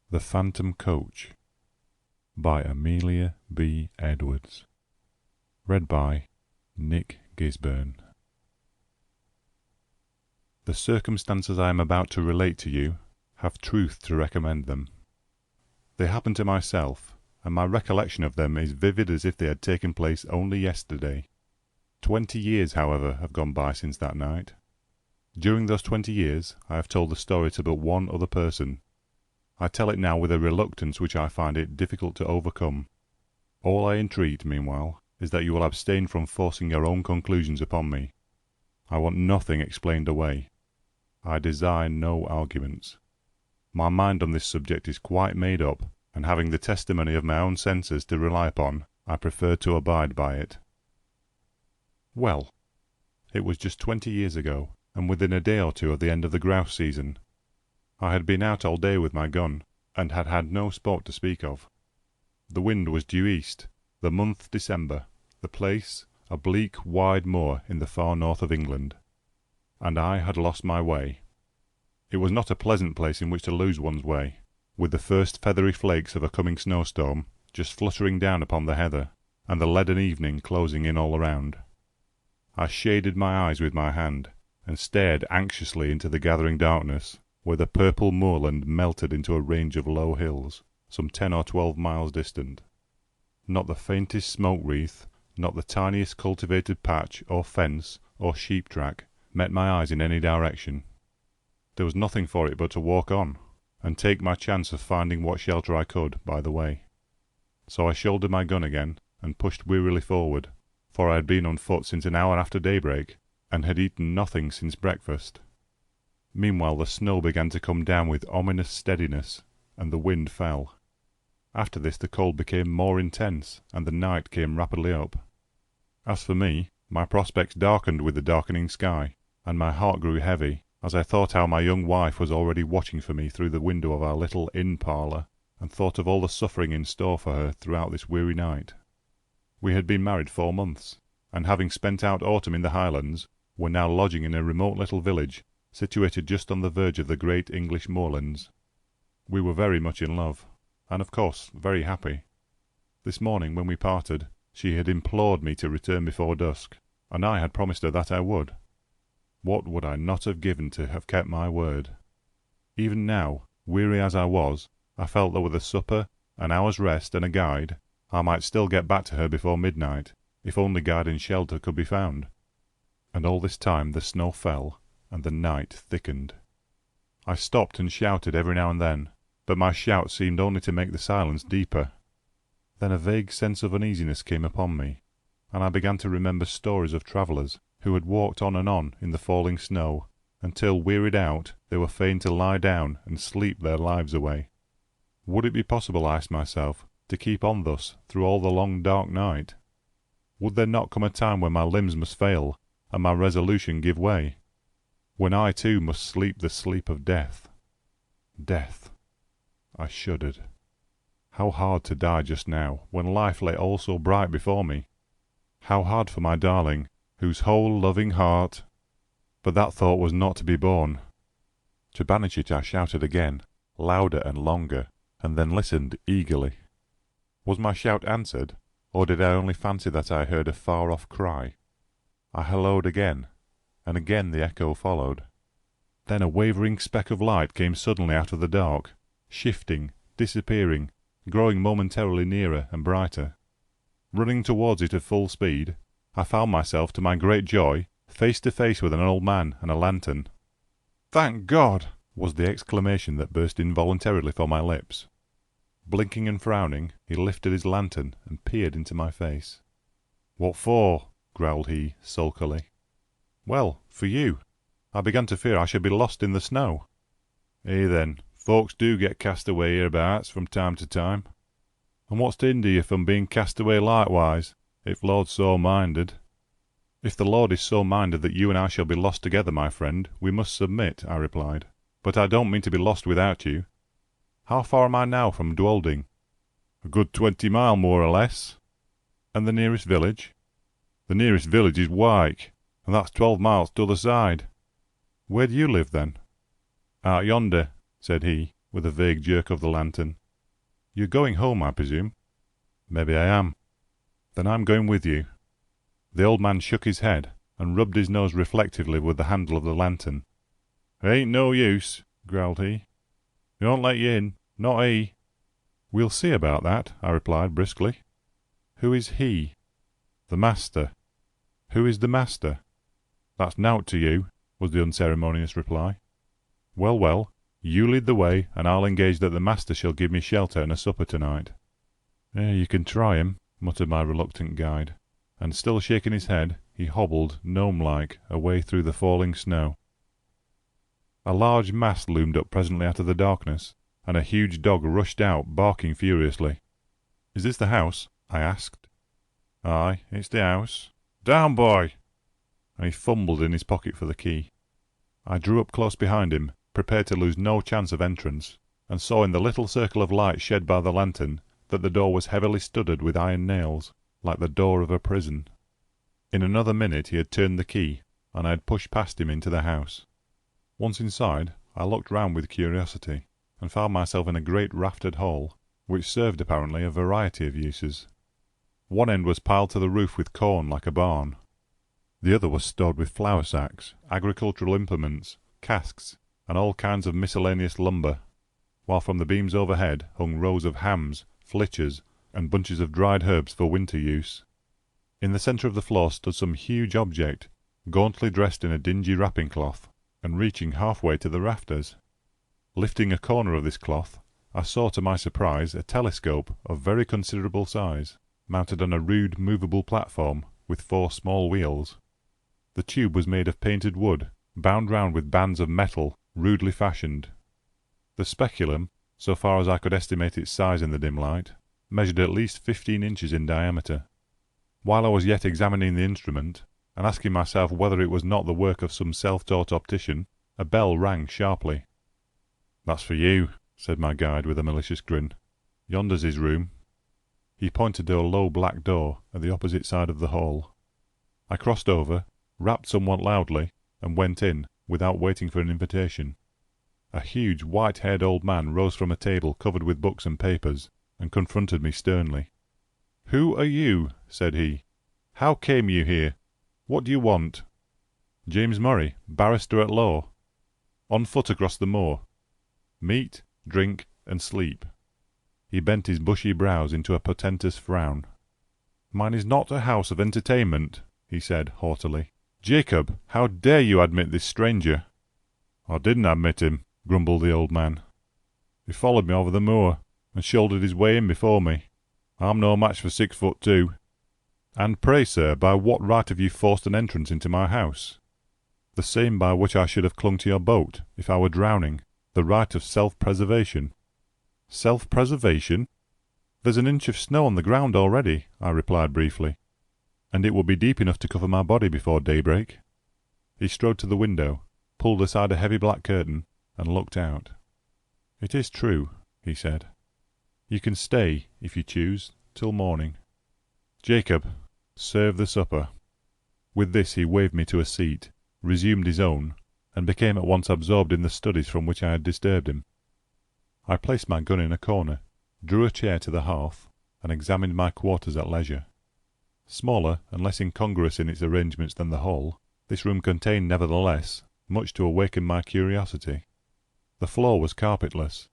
The Phantom Coach by Amelia B. Edwards. Read by Nick Gisburn. The circumstances I am about to relate to you have truth to recommend them. They happened to myself, and my recollection of them is vivid as if they had taken place only yesterday. 20 years, however, have gone by since that night. During those 20 years I have told the story to but one other person. I tell it now with a reluctance which I find it difficult to overcome. All I entreat, meanwhile, is that you will abstain from forcing your own conclusions upon me. I want nothing explained away. I desire no arguments. My mind on this subject is quite made up, and having the testimony of my own senses to rely upon, I prefer to abide by it. Well, it was just 20 years ago, and within a day or two of the end of the grouse season. I had been out all day with my gun, and had had no sport to speak of. The wind was due east, the month December, the place a bleak, wide moor in the far north of England, and I had lost my way. It was not a pleasant place in which to lose one's way, with the first feathery flakes of a coming snowstorm just fluttering down upon the heather, and the leaden evening closing in all around. I shaded my eyes with my hand, and stared anxiously into the gathering darkness, where the purple moorland melted into a range of low hills, some 10 or 12 miles distant. Not the faintest smoke wreath, not the tiniest cultivated patch, or fence, or sheep track, met my eyes in any direction. There was nothing for it but to walk on, and take my chance of finding what shelter I could by the way. So I shouldered my gun again, and pushed wearily forward, for I had been on foot since an hour after daybreak, and had eaten nothing since breakfast. Meanwhile the snow began to come down with ominous steadiness, and the wind fell. After this the cold became more intense, and the night came rapidly up. As for me, my prospects darkened with the darkening sky, and my heart grew heavy, as I thought how my young wife was already watching for me through the window of our little inn-parlour, and thought of all the suffering in store for her throughout this weary night. We had been married 4 months, and having spent out autumn in the Highlands, were now lodging in a remote little village, situated just on the verge of the great English moorlands. We were very much in love, and of course very happy. This morning when we parted, she had implored me to return before dusk, and I had promised her that I would. What would I not have given to have kept my word? Even now, weary as I was, I felt that with a supper, an hour's rest, and a guide, I might still get back to her before midnight, if only guide and shelter could be found. And all this time the snow fell, and the night thickened. I stopped and shouted every now and then, but my shout seemed only to make the silence deeper. Then a vague sense of uneasiness came upon me, and I began to remember stories of travellers who had walked on and on in the falling snow, until, wearied out, they were fain to lie down and sleep their lives away. Would it be possible, I asked myself, to keep on thus through all the long dark night? Would there not come a time when my limbs must fail, and my resolution give way? When I too must sleep the sleep of death. Death. I shuddered. How hard to die just now, when life lay all so bright before me. How hard for my darling, whose whole loving heart— But that thought was not to be borne. To banish it I shouted again, louder and longer, and then listened eagerly. Was my shout answered, or did I only fancy that I heard a far-off cry? I hallooed again, and again the echo followed. Then a wavering speck of light came suddenly out of the dark, shifting, disappearing, growing momentarily nearer and brighter. Running towards it at full speed, I found myself, to my great joy, face to face with an old man and a lantern. "Thank God!" was the exclamation that burst involuntarily from my lips. Blinking and frowning, he lifted his lantern and peered into my face. "What for?" growled he, sulkily. "Well, for you. I began to fear I should be lost in the snow." Then, folks do get cast away hereabouts from time to time. And what's to hinder you from being cast away likewise, if Lord's so minded?" "If the Lord is so minded that you and I shall be lost together, my friend, we must submit," I replied. "But I don't mean to be lost without you. How far am I now from Dwolding?" "A good 20 mile, more or less." "And the nearest village?" "The nearest village is Wyke, and that's 12 miles t'other side." "Where do you live, then?" "Out yonder," said he, with a vague jerk of the lantern. "You're going home, I presume?" "Maybe I am." "Then I'm going with you." The old man shook his head and rubbed his nose reflectively with the handle of the lantern. "Ain't no use," growled he. "He won't let you in, not he." "We'll see about that," I replied briskly. "Who is he?" "The master." "Who is the master?" "That's nowt to you," was the unceremonious reply. "Well, well, you lead the way, and I'll engage that the master shall give me shelter and a supper tonight." "You can try him," muttered my reluctant guide, and still shaking his head, he hobbled, gnome-like, away through the falling snow. A large mass loomed up presently out of the darkness, and a huge dog rushed out, barking furiously. "Is this the house?" I asked. "Aye, it's the house. Down, boy!" And he fumbled in his pocket for the key. I drew up close behind him, prepared to lose no chance of entrance, and saw in the little circle of light shed by the lantern that the door was heavily studded with iron nails, like the door of a prison. In another minute he had turned the key, and I had pushed past him into the house. Once inside, I looked round with curiosity, and found myself in a great raftered hall, which served apparently a variety of uses. One end was piled to the roof with corn like a barn. The other was stored with flour sacks, agricultural implements, casks, and all kinds of miscellaneous lumber, while from the beams overhead hung rows of hams, flitches, and bunches of dried herbs for winter use. In the centre of the floor stood some huge object, gauntly dressed in a dingy wrapping cloth, and reaching halfway to the rafters. Lifting a corner of this cloth, I saw to my surprise a telescope of very considerable size, mounted on a rude movable platform with 4 small wheels. The tube was made of painted wood, bound round with bands of metal, rudely fashioned. The speculum, so far as I could estimate its size in the dim light, measured at least 15 inches in diameter. While I was yet examining the instrument, and asking myself whether it was not the work of some self-taught optician, a bell rang sharply. "That's for you," said my guide with a malicious grin. "Yonder's his room." He pointed to a low black door at the opposite side of the hall. I crossed over, rapped somewhat loudly, and went in, without waiting for an invitation. A huge white-haired old man rose from a table covered with books and papers, and confronted me sternly. "Who are you?" said he. "How came you here? What do you want?" "James Murray, barrister at law." "On foot across the moor?" "Meat, drink, and sleep." He bent his bushy brows into a portentous frown. "Mine is not a house of entertainment," he said haughtily. "Jacob, how dare you admit this stranger?" "I didn't admit him," grumbled the old man. "He followed me over the moor, and shouldered his way in before me. I'm no match for 6'2". "And pray, sir, by what right have you forced an entrance into my house?" "The same by which I should have clung to your boat, if I were drowning, the right of self-preservation." "Self-preservation? There's an inch of snow on the ground already," I replied briefly, "and it will be deep enough to cover my body before daybreak." He strode to the window, pulled aside a heavy black curtain, and looked out. "It is true," he said. "You can stay, if you choose, till morning. Jacob, serve the supper." With this he waved me to a seat, resumed his own, and became at once absorbed in the studies from which I had disturbed him. I placed my gun in a corner, drew a chair to the hearth, and examined my quarters at leisure. Smaller and less incongruous in its arrangements than the hall, this room contained nevertheless much to awaken my curiosity. The floor was carpetless.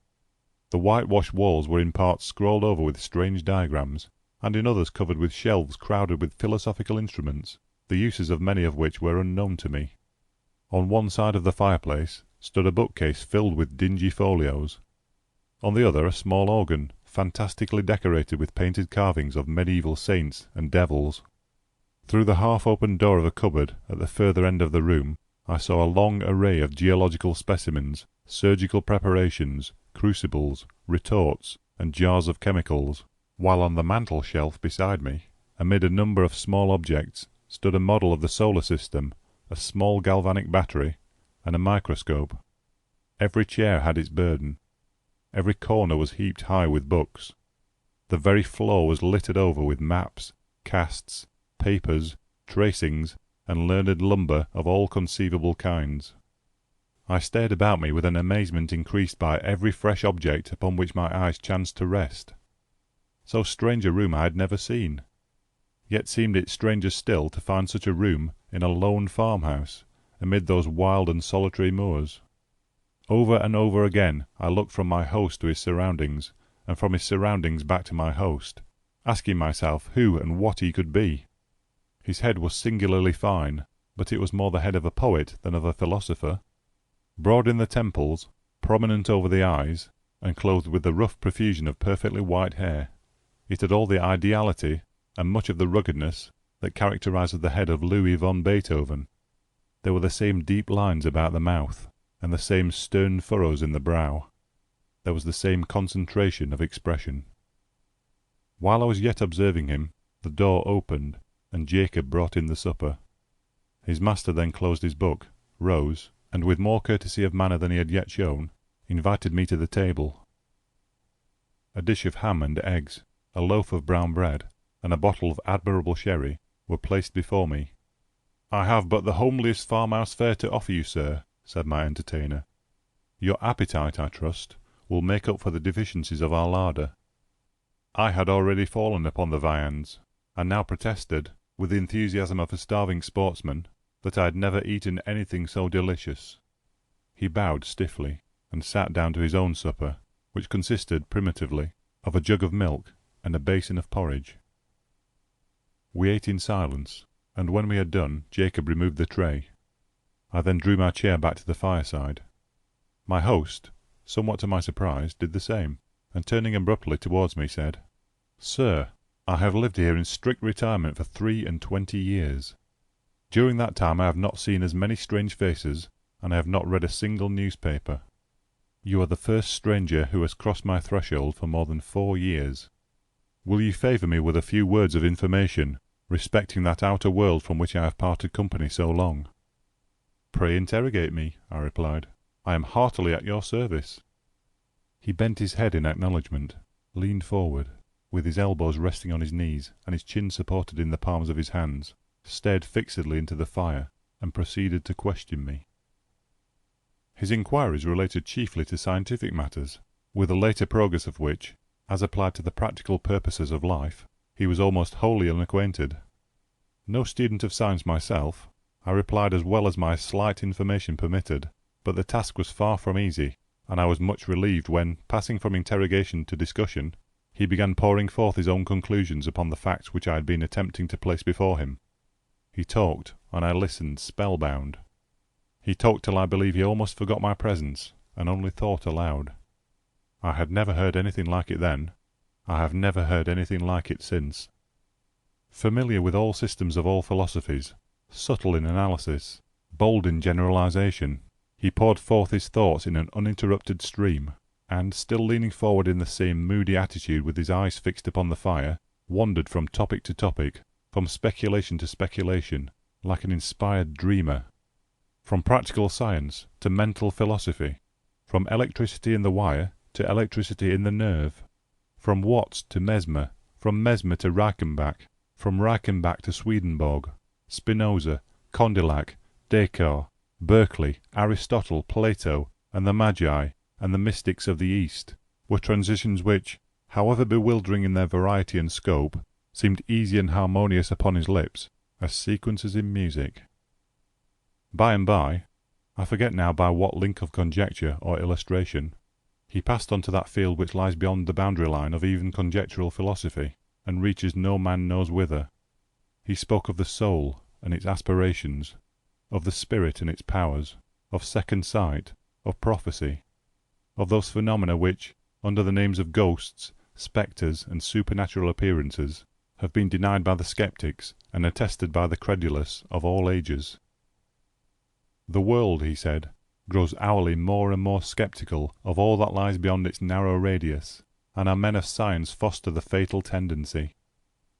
The whitewashed walls were in parts scrawled over with strange diagrams, and in others covered with shelves crowded with philosophical instruments, the uses of many of which were unknown to me. On one side of the fireplace stood a bookcase filled with dingy folios. On the other a small organ, fantastically decorated with painted carvings of medieval saints and devils. Through the half-opened door of a cupboard at the further end of the room I saw a long array of geological specimens, surgical preparations, crucibles, retorts, and jars of chemicals, while on the mantel-shelf beside me, amid a number of small objects, stood a model of the solar system, a small galvanic battery, and a microscope. Every chair had its burden. Every corner was heaped high with books. The very floor was littered over with maps, casts, papers, tracings, and learned lumber of all conceivable kinds. I stared about me with an amazement increased by every fresh object upon which my eyes chanced to rest. So strange a room I had never seen. Yet seemed it stranger still to find such a room in a lone farmhouse, amid those wild and solitary moors. Over and over again I looked from my host to his surroundings, and from his surroundings back to my host, asking myself who and what he could be. His head was singularly fine, but it was more the head of a poet than of a philosopher. Broad in the temples, prominent over the eyes, and clothed with the rough profusion of perfectly white hair, it had all the ideality and much of the ruggedness that characterizes the head of Louis von Beethoven. There were the same deep lines about the mouth, and the same stern furrows in the brow. There was the same concentration of expression. While I was yet observing him, the door opened, and Jacob brought in the supper. His master then closed his book, rose, and with more courtesy of manner than he had yet shown, invited me to the table. A dish of ham and eggs, a loaf of brown bread, and a bottle of admirable sherry were placed before me. "I have but the homeliest farmhouse fare to offer you, sir," said my entertainer. "Your appetite, I trust, will make up for the deficiencies of our larder." I had already fallen upon the viands, and now protested, with the enthusiasm of a starving sportsman, that I had never eaten anything so delicious. He bowed stiffly, and sat down to his own supper, which consisted, primitively, of a jug of milk and a basin of porridge. We ate in silence, and when we had done, Jacob removed the tray. I then drew my chair back to the fireside. My host, somewhat to my surprise, did the same, and turning abruptly towards me, said, "Sir, I have lived here in strict retirement for 23 years. During that time I have not seen as many strange faces, and I have not read a single newspaper. You are the first stranger who has crossed my threshold for more than 4 years. Will you favour me with a few words of information respecting that outer world from which I have parted company so long?" "Pray interrogate me," I replied. "I am heartily at your service." He bent his head in acknowledgment, leaned forward, with his elbows resting on his knees and his chin supported in the palms of his hands, stared fixedly into the fire, and proceeded to question me. His inquiries related chiefly to scientific matters, with the later progress of which, as applied to the practical purposes of life, he was almost wholly unacquainted. No student of science myself, I replied as well as my slight information permitted, but the task was far from easy, and I was much relieved when, passing from interrogation to discussion, he began pouring forth his own conclusions upon the facts which I had been attempting to place before him. He talked, and I listened spellbound. He talked till I believe he almost forgot my presence, and only thought aloud. I had never heard anything like it then. I have never heard anything like it since. Familiar with all systems of all philosophies, subtle in analysis, bold in generalization, he poured forth his thoughts in an uninterrupted stream, and, still leaning forward in the same moody attitude with his eyes fixed upon the fire, wandered from topic to topic, from speculation to speculation, like an inspired dreamer. From practical science to mental philosophy, from electricity in the wire to electricity in the nerve, from Watts to Mesmer, from Mesmer to Reichenbach, from Reichenbach to Swedenborg, Spinoza, Condillac, Descartes, Berkeley, Aristotle, Plato, and the Magi, and the mystics of the East, were transitions which, however bewildering in their variety and scope, seemed easy and harmonious upon his lips, as sequences in music. By and by, I forget now by what link of conjecture or illustration, he passed on to that field which lies beyond the boundary line of even conjectural philosophy, and reaches no man knows whither. He spoke of the soul and its aspirations, of the spirit and its powers, of second sight, of prophecy, of those phenomena which, under the names of ghosts, spectres, and supernatural appearances, have been denied by the sceptics and attested by the credulous of all ages. The world, he said, grows hourly more and more sceptical of all that lies beyond its narrow radius, and our men of science foster the fatal tendency.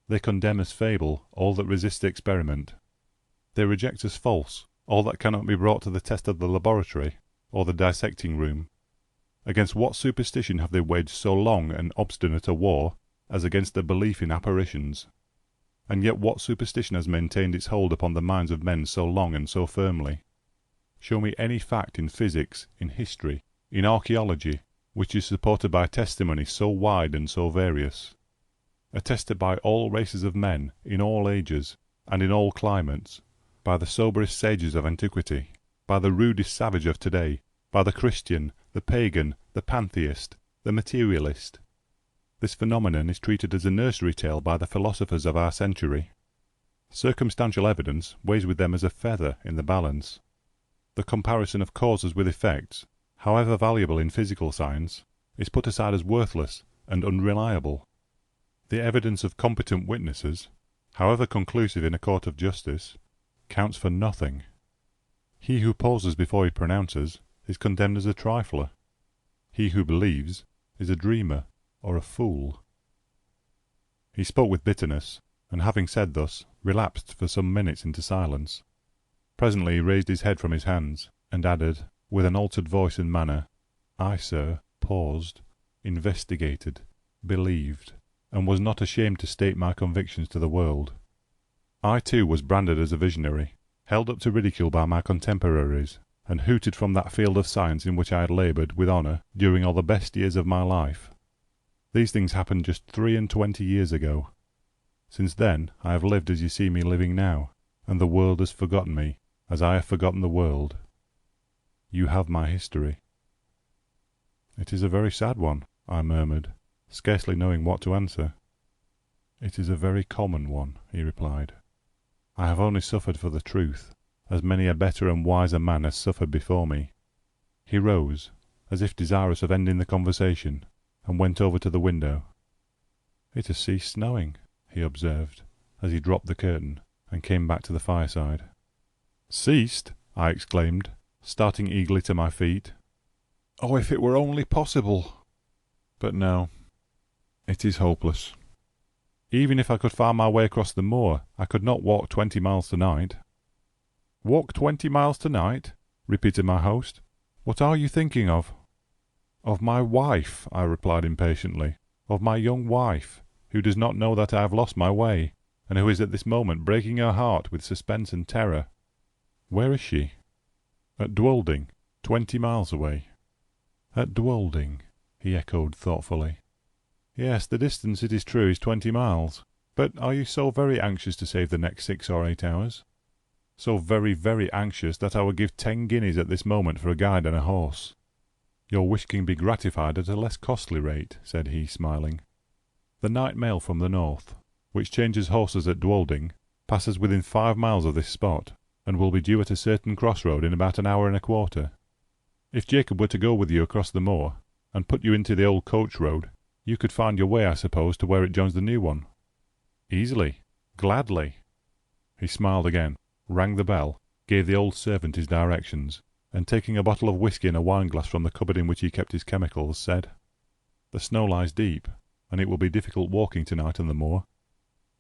They condemn as fable all that resists experiment. They reject as false all that cannot be brought to the test of the laboratory or the dissecting room. Against what superstition have they waged so long and obstinate a war as against a belief in apparitions? And yet what superstition has maintained its hold upon the minds of men so long and so firmly? Show me any fact in physics, in history, in archaeology, which is supported by testimony so wide and so various, attested by all races of men, in all ages, and in all climates, by the soberest sages of antiquity, by the rudest savage of today, by the Christian, the pagan, the pantheist, the materialist. This phenomenon is treated as a nursery tale by the philosophers of our century. Circumstantial evidence weighs with them as a feather in the balance. The comparison of causes with effects, however valuable in physical science, is put aside as worthless and unreliable. The evidence of competent witnesses, however conclusive in a court of justice, counts for nothing. He who pauses before he pronounces is condemned as a trifler. He who believes is a dreamer or a fool. He spoke with bitterness, and having said thus, relapsed for some minutes into silence. Presently he raised his head from his hands, and added, with an altered voice and manner, "I, sir, paused, investigated, believed, and was not ashamed to state my convictions to the world. I too was branded as a visionary, held up to ridicule by my contemporaries, and hooted from that field of science in which I had laboured with honour during all the best years of my life. These things happened just 23 years ago. Since then I have lived as you see me living now, and the world has forgotten me, as I have forgotten the world. You have my history." "It is a very sad one," I murmured, scarcely knowing what to answer. "It is a very common one," he replied. "I have only suffered for the truth, as many a better and wiser man has suffered before me." He rose, as if desirous of ending the conversation, and went over to the window. "It has ceased snowing," he observed, as he dropped the curtain, and came back to the fireside. "Ceased!" I exclaimed, starting eagerly to my feet. "Oh, if it were only possible! But no, it is hopeless. Even if I could find my way across the moor, I could not walk 20 miles tonight." "Walk 20 miles tonight?" repeated my host. "What are you thinking of?" "Of my wife," I replied impatiently. "Of my young wife, who does not know that I have lost my way, and who is at this moment breaking her heart with suspense and terror." "Where is she?" "At Dwolding, 20 miles away." "At Dwolding," he echoed thoughtfully. "Yes, the distance, it is true, is 20 miles. But are you so very anxious to save the next 6 or 8 hours?" "So very, very anxious that I would give 10 guineas at this moment for a guide and a horse." "Your wish can be gratified at a less costly rate," said he, smiling. "The night mail from the north, which changes horses at Dwolding, passes within 5 miles of this spot, and will be due at a certain crossroad in about an hour and a quarter. If Jacob were to go with you across the moor, and put you into the old coach road, you could find your way, I suppose, to where it joins the new one." "Easily, gladly." He smiled again, rang the bell, gave the old servant his directions, and taking a bottle of whisky and a wine-glass from the cupboard in which he kept his chemicals, said, "The snow lies deep, and it will be difficult walking tonight on the moor.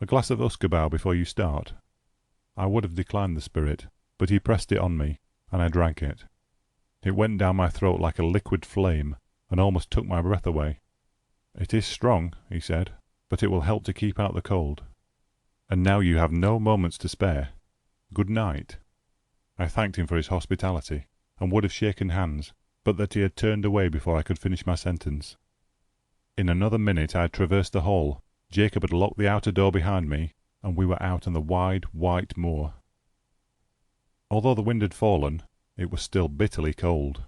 A glass of usquebaugh before you start." I would have declined the spirit, but he pressed it on me, and I drank it. It went down my throat like a liquid flame, and almost took my breath away. "It is strong," he said, "but it will help to keep out the cold. And now you have no moments to spare. Good night." I thanked him for his hospitality, and would have shaken hands, but that he had turned away before I could finish my sentence. In another minute I had traversed the hall, Jacob had locked the outer door behind me, and we were out on the wide, white moor. Although the wind had fallen, it was still bitterly cold.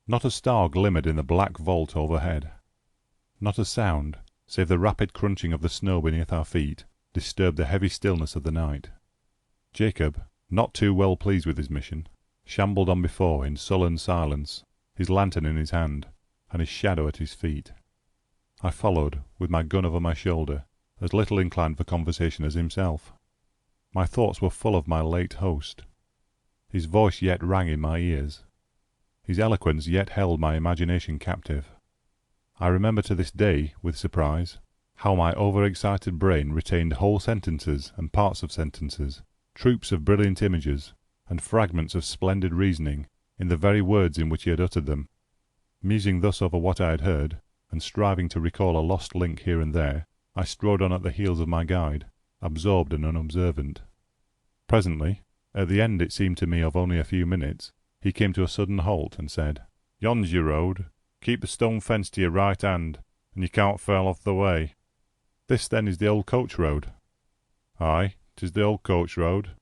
Not a star glimmered in the black vault overhead. Not a sound, save the rapid crunching of the snow beneath our feet, disturbed the heavy stillness of the night. Jacob, not too well pleased with his mission, shambled on before in sullen silence, his lantern in his hand, and his shadow at his feet. I followed, with my gun over my shoulder, as little inclined for conversation as himself. My thoughts were full of my late host. His voice yet rang in my ears. His eloquence yet held my imagination captive. I remember to this day, with surprise, how my over-excited brain retained whole sentences and parts of sentences, troops of brilliant images, and fragments of splendid reasoning, in the very words in which he had uttered them. Musing thus over what I had heard, and striving to recall a lost link here and there, I strode on at the heels of my guide, absorbed and unobservant. Presently, at the end it seemed to me of only a few minutes, he came to a sudden halt and said, "Yon's your road. Keep the stone fence to your right hand, and you can't fall off the way." "This, then, is the old coach road?" "Aye, 'tis the old coach road."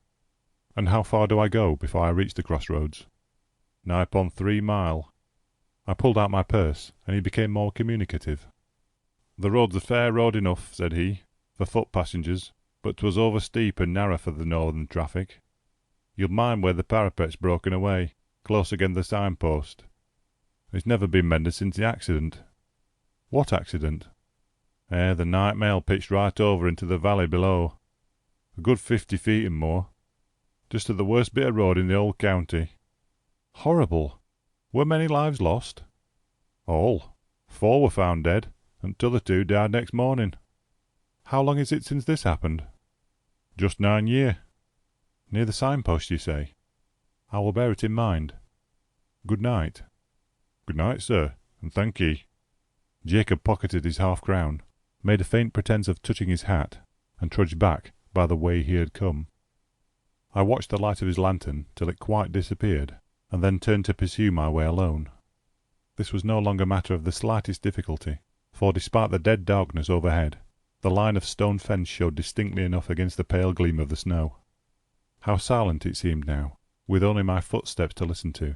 "And how far do I go before I reach the crossroads?" "Nigh upon 3 mile." I pulled out my purse, and he became more communicative. "The road's a fair road enough," said he, "for foot passengers, but 'twas over steep and narrow for the northern traffic. You'll mind where the parapet's broken away, close again the signpost. It's never been mended since the accident." "What accident?" "The night mail pitched right over into the valley below. A good 50 feet and more. Just at the worst bit of road in the whole county." "Horrible! Were many lives lost?" "All. 4 were found dead, and t'other 2 died next morning." "How long is it since this happened?" "Just 9 year." "Near the signpost, you say? I will bear it in mind. Good night." "Good night, sir, and thank ye." Jacob pocketed his half-crown, made a faint pretence of touching his hat, and trudged back by the way he had come. I watched the light of his lantern till it quite disappeared, and then turned to pursue my way alone. This was no longer matter of the slightest difficulty, for despite the dead darkness overhead, the line of stone fence showed distinctly enough against the pale gleam of the snow. How silent it seemed now, with only my footsteps to listen to.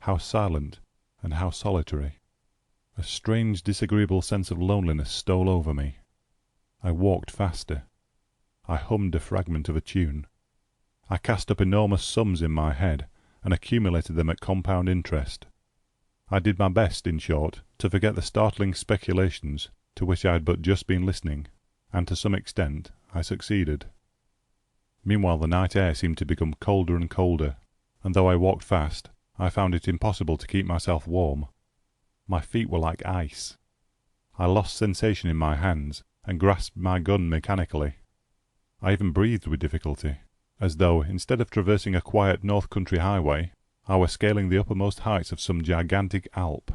How silent and how solitary. A strange, disagreeable sense of loneliness stole over me. I walked faster. I hummed a fragment of a tune. I cast up enormous sums in my head, and accumulated them at compound interest. I did my best, in short, to forget the startling speculations to which I had but just been listening, and to some extent I succeeded. Meanwhile the night air seemed to become colder and colder, and though I walked fast, I found it impossible to keep myself warm. My feet were like ice. I lost sensation in my hands, and grasped my gun mechanically. I even breathed with difficulty, as though, instead of traversing a quiet north country highway, I were scaling the uppermost heights of some gigantic Alp.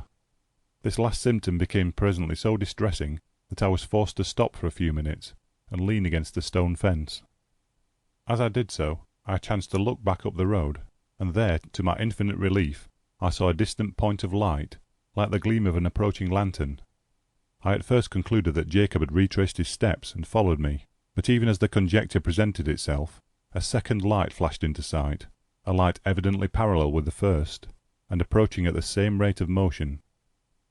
This last symptom became presently so distressing that I was forced to stop for a few minutes, and lean against the stone fence. As I did so, I chanced to look back up the road, and there, to my infinite relief, I saw a distant point of light, like the gleam of an approaching lantern. I at first concluded that Jacob had retraced his steps and followed me, but even as the conjecture presented itself, a second light flashed into sight, a light evidently parallel with the first, and approaching at the same rate of motion.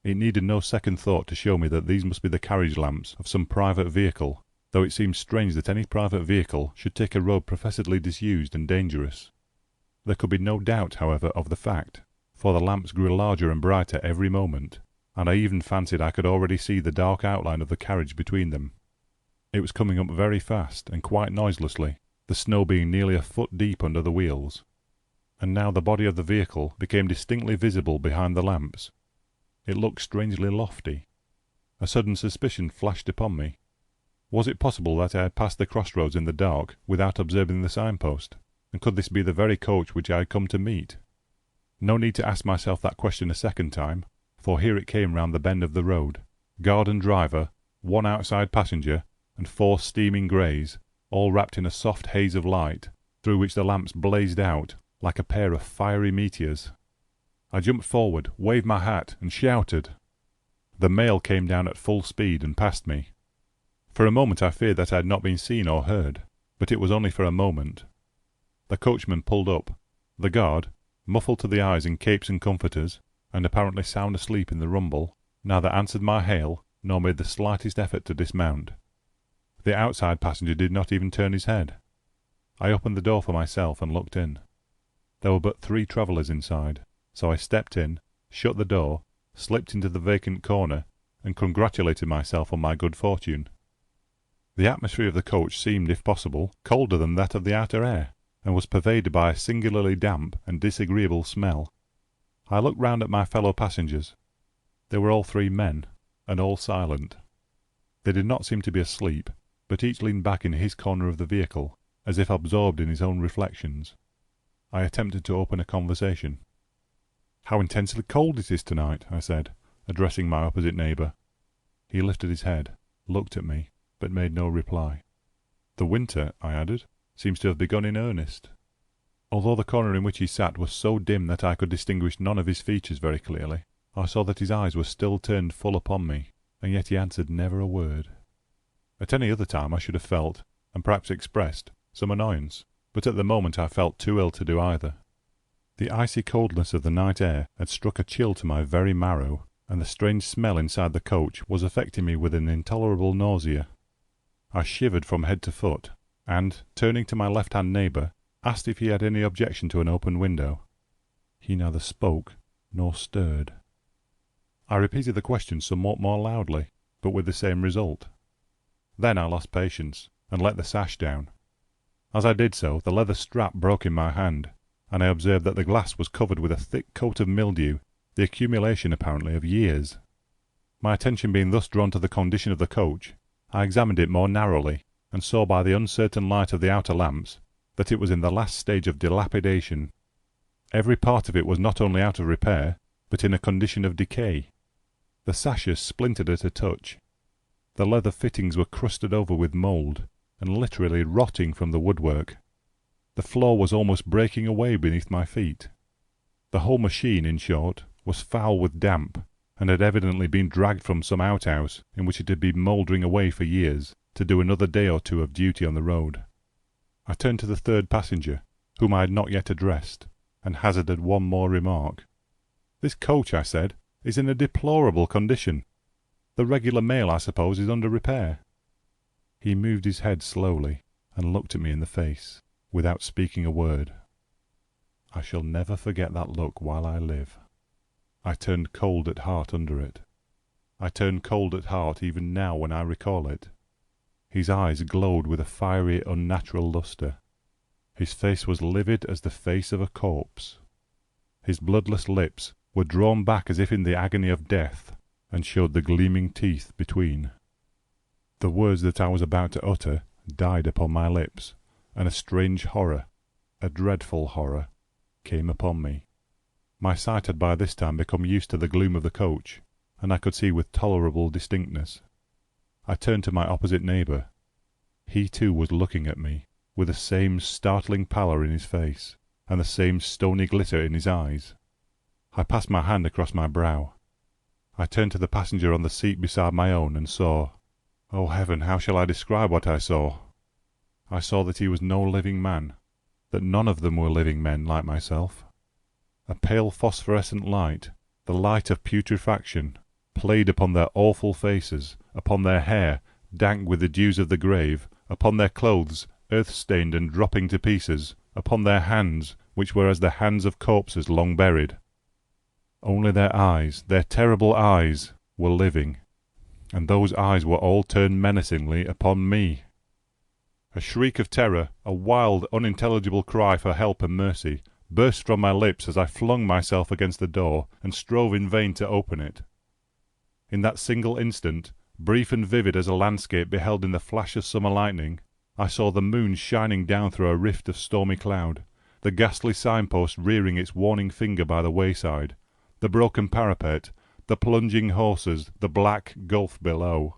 It needed no second thought to show me that these must be the carriage lamps of some private vehicle, though it seemed strange that any private vehicle should take a road professedly disused and dangerous. There could be no doubt, however, of the fact, for the lamps grew larger and brighter every moment, and I even fancied I could already see the dark outline of the carriage between them. It was coming up very fast and quite noiselessly, the snow being nearly a foot deep under the wheels. And now the body of the vehicle became distinctly visible behind the lamps. It looked strangely lofty. A sudden suspicion flashed upon me. Was it possible that I had passed the crossroads in the dark without observing the signpost, and could this be the very coach which I had come to meet? No need to ask myself that question a second time, for here it came round the bend of the road, guard and driver, 1 outside passenger, and 4 steaming greys, all wrapped in a soft haze of light, through which the lamps blazed out like a pair of fiery meteors. I jumped forward, waved my hat, and shouted. The mail came down at full speed and passed me. For a moment I feared that I had not been seen or heard, but it was only for a moment. The coachman pulled up. The guard, muffled to the eyes in capes and comforters, and apparently sound asleep in the rumble, neither answered my hail nor made the slightest effort to dismount. The outside passenger did not even turn his head. I opened the door for myself and looked in. There were but 3 travellers inside, so I stepped in, shut the door, slipped into the vacant corner, and congratulated myself on my good fortune. The atmosphere of the coach seemed, if possible, colder than that of the outer air, and was pervaded by a singularly damp and disagreeable smell. I looked round at my fellow passengers. They were all 3 men, and all silent. They did not seem to be asleep, but each leaned back in his corner of the vehicle, as if absorbed in his own reflections. I attempted to open a conversation. "How intensely cold it is tonight," I said, addressing my opposite neighbour. He lifted his head, looked at me, but made no reply. "The winter," I added, "seems to have begun in earnest." Although the corner in which he sat was so dim that I could distinguish none of his features very clearly, I saw that his eyes were still turned full upon me, and yet he answered never a word. At any other time I should have felt, and perhaps expressed, some annoyance, but at the moment I felt too ill to do either. The icy coldness of the night air had struck a chill to my very marrow, and the strange smell inside the coach was affecting me with an intolerable nausea. I shivered from head to foot, and, turning to my left-hand neighbour, asked if he had any objection to an open window. He neither spoke nor stirred. I repeated the question somewhat more loudly, but with the same result. Then I lost patience, and let the sash down. As I did so, the leather strap broke in my hand, and I observed that the glass was covered with a thick coat of mildew, the accumulation apparently of years. My attention being thus drawn to the condition of the coach, I examined it more narrowly, and saw by the uncertain light of the outer lamps that it was in the last stage of dilapidation. Every part of it was not only out of repair, but in a condition of decay. The sashes splintered at a touch. The leather fittings were crusted over with mould, and literally rotting from the woodwork. The floor was almost breaking away beneath my feet. The whole machine, in short, was foul with damp, and had evidently been dragged from some outhouse in which it had been mouldering away for years, to do another day or two of duty on the road. I turned to the third passenger, whom I had not yet addressed, and hazarded one more remark. "This coach," I said, "is in a deplorable condition. The regular mail, I suppose, is under repair." He moved his head slowly, and looked at me in the face, without speaking a word. I shall never forget that look while I live. I turned cold at heart under it. I turn cold at heart even now when I recall it. His eyes glowed with a fiery, unnatural lustre. His face was livid as the face of a corpse. His bloodless lips were drawn back as if in the agony of death, and showed the gleaming teeth between. The words that I was about to utter died upon my lips, and a strange horror, a dreadful horror, came upon me. My sight had by this time become used to the gloom of the coach, and I could see with tolerable distinctness. I turned to my opposite neighbour. He too was looking at me, with the same startling pallor in his face, and the same stony glitter in his eyes. I passed my hand across my brow. I turned to the passenger on the seat beside my own, and saw— oh heaven, how shall I describe what I saw? I saw that he was no living man, that none of them were living men like myself. A pale phosphorescent light, the light of putrefaction, played upon their awful faces, upon their hair, dank with the dews of the grave, upon their clothes, earth-stained and dropping to pieces, upon their hands, which were as the hands of corpses long buried. Only their eyes, their terrible eyes, were living, and those eyes were all turned menacingly upon me. A shriek of terror, a wild, unintelligible cry for help and mercy, burst from my lips as I flung myself against the door and strove in vain to open it. In that single instant, brief and vivid as a landscape beheld in the flash of summer lightning, I saw the moon shining down through a rift of stormy cloud, the ghastly signpost rearing its warning finger by the wayside, the broken parapet, the plunging horses, the black gulf below.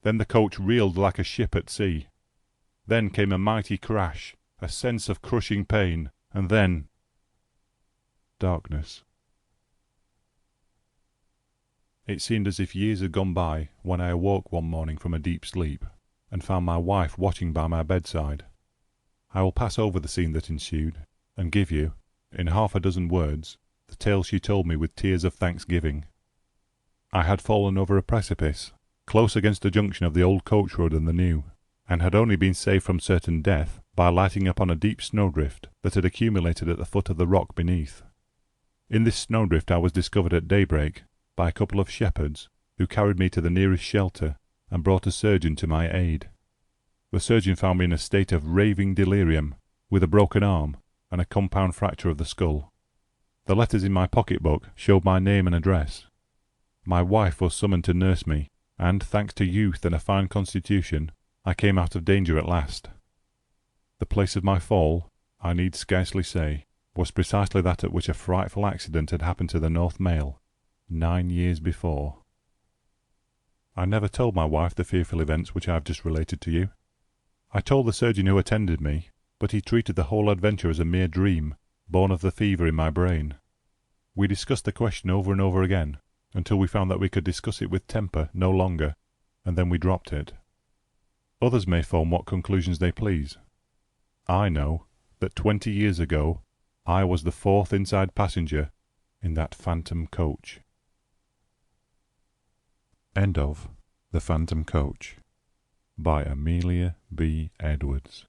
Then the coach reeled like a ship at sea. Then came a mighty crash, a sense of crushing pain, and then darkness. It seemed as if years had gone by when I awoke one morning from a deep sleep, and found my wife watching by my bedside. I will pass over the scene that ensued, and give you, in 6 words, the tale she told me with tears of thanksgiving. I had fallen over a precipice, close against the junction of the old coach road and the new, and had only been saved from certain death by lighting upon a deep snowdrift that had accumulated at the foot of the rock beneath. In this snowdrift I was discovered at daybreak by a couple of shepherds, who carried me to the nearest shelter and brought a surgeon to my aid. The surgeon found me in a state of raving delirium, with a broken arm and a compound fracture of the skull. The letters in my pocket-book showed my name and address. My wife was summoned to nurse me, and, thanks to youth and a fine constitution, I came out of danger at last. The place of my fall, I need scarcely say, was precisely that at which a frightful accident had happened to the North Mail 9 years before. I never told my wife the fearful events which I have just related to you. I told the surgeon who attended me, but he treated the whole adventure as a mere dream, born of the fever in my brain. We discussed the question over and over again, until we found that we could discuss it with temper no longer, and then we dropped it. Others may form what conclusions they please. I know that 20 years ago I was the fourth inside passenger in that phantom coach. End of The Phantom Coach by Amelia B. Edwards.